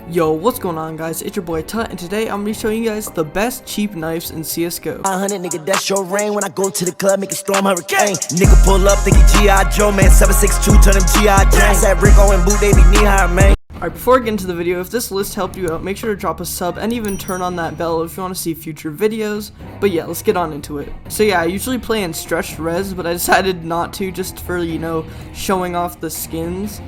Yo, what's going on, guys? It's your boy Tut, and today I'm gonna be showing you guys the best cheap knives in CSGO. 100 nigga, that's your rain. When I go to the club, make a storm hurricane. Nigga pull up, think he G.I. Joe, man. 762, turn him G.I. Jane. That Rico and Boot, they be knee high, man. Alright, before I get into the video, if this list helped you out, make sure to drop a sub and even turn on that bell if you want to see future videos. But yeah, let's get on into it. So yeah, I usually play in stretched res, but I decided not to just for, you know, showing off the skins.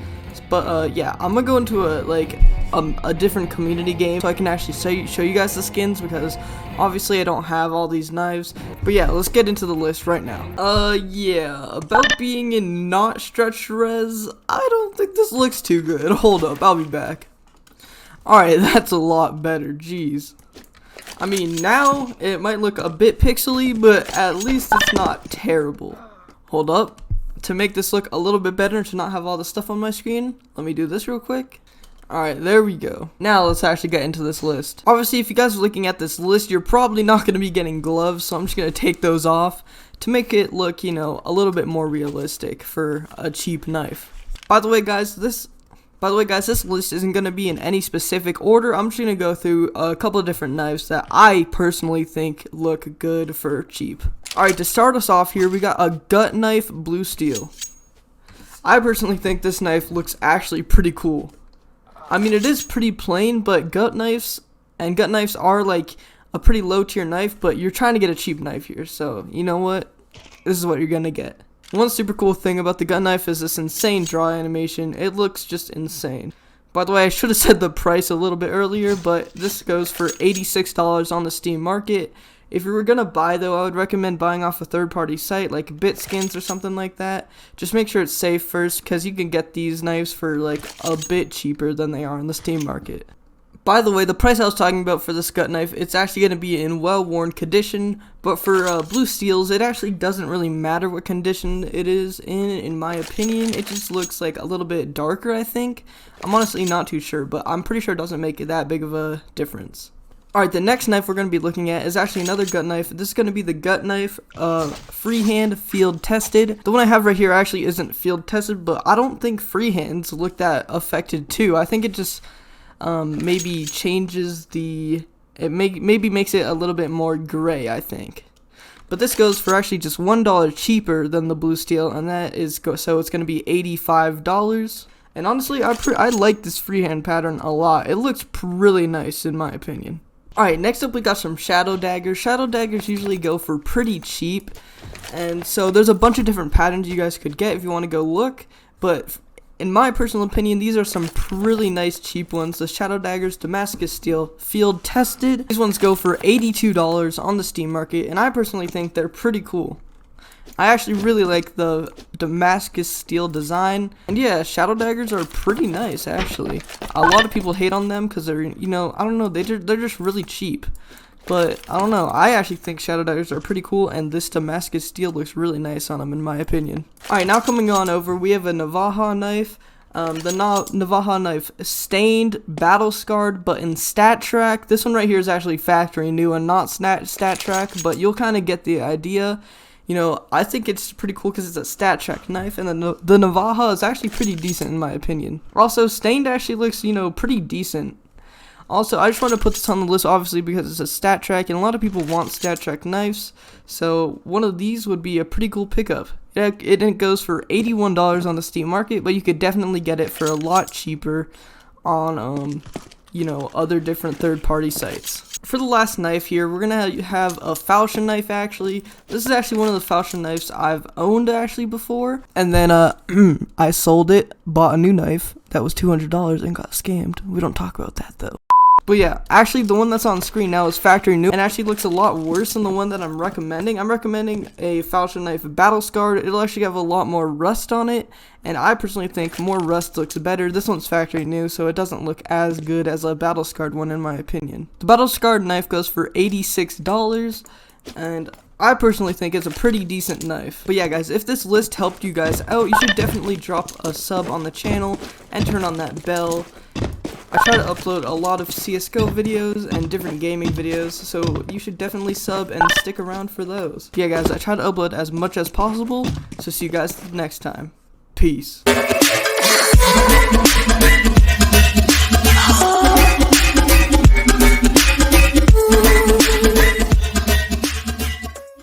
But yeah, I'm gonna go into a different community game so I can actually show you guys the skins, because obviously I don't have all these knives. But yeah, let's get into the list right now. Yeah, about being in not stretched res, I don't think this looks too good. Hold up, I'll be back. Alright, that's a lot better, jeez. I mean, now it might look a bit pixely, but at least it's not terrible. Hold up. To make this look a little bit better, to not have all the stuff on my screen, let me do this real quick. Alright, there we go. Now let's actually get into this list. Obviously, if you guys are looking at this list, you're probably not going to be getting gloves, so I'm just going to take those off to make it look, you know, a little bit more realistic for a cheap knife. By the way, guys, this list isn't going to be in any specific order. I'm just going to go through a couple of different knives that I personally think look good for cheap. Alright, to start us off here, we got a gut knife blue steel. I personally think this knife looks actually pretty cool. I mean, it is pretty plain, but gut knives are like a pretty low tier knife, but you're trying to get a cheap knife here, so you know what? This is what you're gonna get. One super cool thing about the gut knife is this insane draw animation. It looks just insane. By the way, I should have said the price a little bit earlier, but this goes for $86 on the Steam market. If you were gonna buy, though, I would recommend buying off a third-party site like BitSkins or something like that. Just make sure it's safe first, because you can get these knives for like a bit cheaper than they are in the Steam market. By the way, the price I was talking about for this gut knife, it's actually going to be in well-worn condition, but for blue steels, it actually doesn't really matter what condition it is in my opinion. It just looks like a little bit darker, I think. I'm honestly not too sure, but I'm pretty sure it doesn't make it that big of a difference. Alright, the next knife we're going to be looking at is actually another gut knife. This is going to be the gut knife freehand field tested. The one I have right here actually isn't field tested, but I don't think freehands look that affected too. I think it just maybe changes maybe makes it a little bit more gray, I think. But this goes for actually just $1 cheaper than the blue steel, and that is so it's going to be $85. And honestly, I like this freehand pattern a lot. It looks really nice in my opinion. Alright, next up we got some shadow daggers. Shadow daggers usually go for pretty cheap, and so there's a bunch of different patterns you guys could get if you want to go look, but in my personal opinion, these are some really nice cheap ones. The shadow daggers Damascus steel field tested. These ones go for $82 on the Steam market, and I personally think they're pretty cool. I actually really like the Damascus steel design, and yeah, shadow daggers are pretty nice actually. A lot of people hate on them because they're, you know, I don't know, they're just really cheap. But I don't know, I actually think shadow daggers are pretty cool, and this Damascus steel looks really nice on them in my opinion. Alright, now coming on over, we have a Navaja knife. The Navaja knife stained, battle scarred, but in stat track. This one right here is actually factory new and not stat track, but you'll kind of get the idea. You know, I think it's pretty cool because it's a stat track knife, and the Navaja is actually pretty decent in my opinion. Also, stained actually looks, you know, pretty decent. Also, I just want to put this on the list, obviously, because it's a stat track, and a lot of people want stat track knives, so one of these would be a pretty cool pickup. It goes for $81 on the Steam market, but you could definitely get it for a lot cheaper on, you know, other different third-party sites. For the last knife here, we're going to have a falchion knife, actually. This is actually one of the falchion knives I've owned, actually, before. And then, I sold it, bought a new knife that was $200 and got scammed. We don't talk about that, though. But yeah, actually the one that's on screen now is factory new, and actually looks a lot worse than the one that I'm recommending. I'm recommending a falchion knife battle scarred. It'll actually have a lot more rust on it, and I personally think more rust looks better. This one's factory new, so it doesn't look as good as a battle scarred one in my opinion. The battle scarred knife goes for $86, and I personally think it's a pretty decent knife. But yeah, guys, if this list helped you guys out, you should definitely drop a sub on the channel and turn on that bell. I try to upload a lot of CSGO videos and different gaming videos, so you should definitely sub and stick around for those. Yeah, guys, I try to upload as much as possible, so see you guys next time. Peace.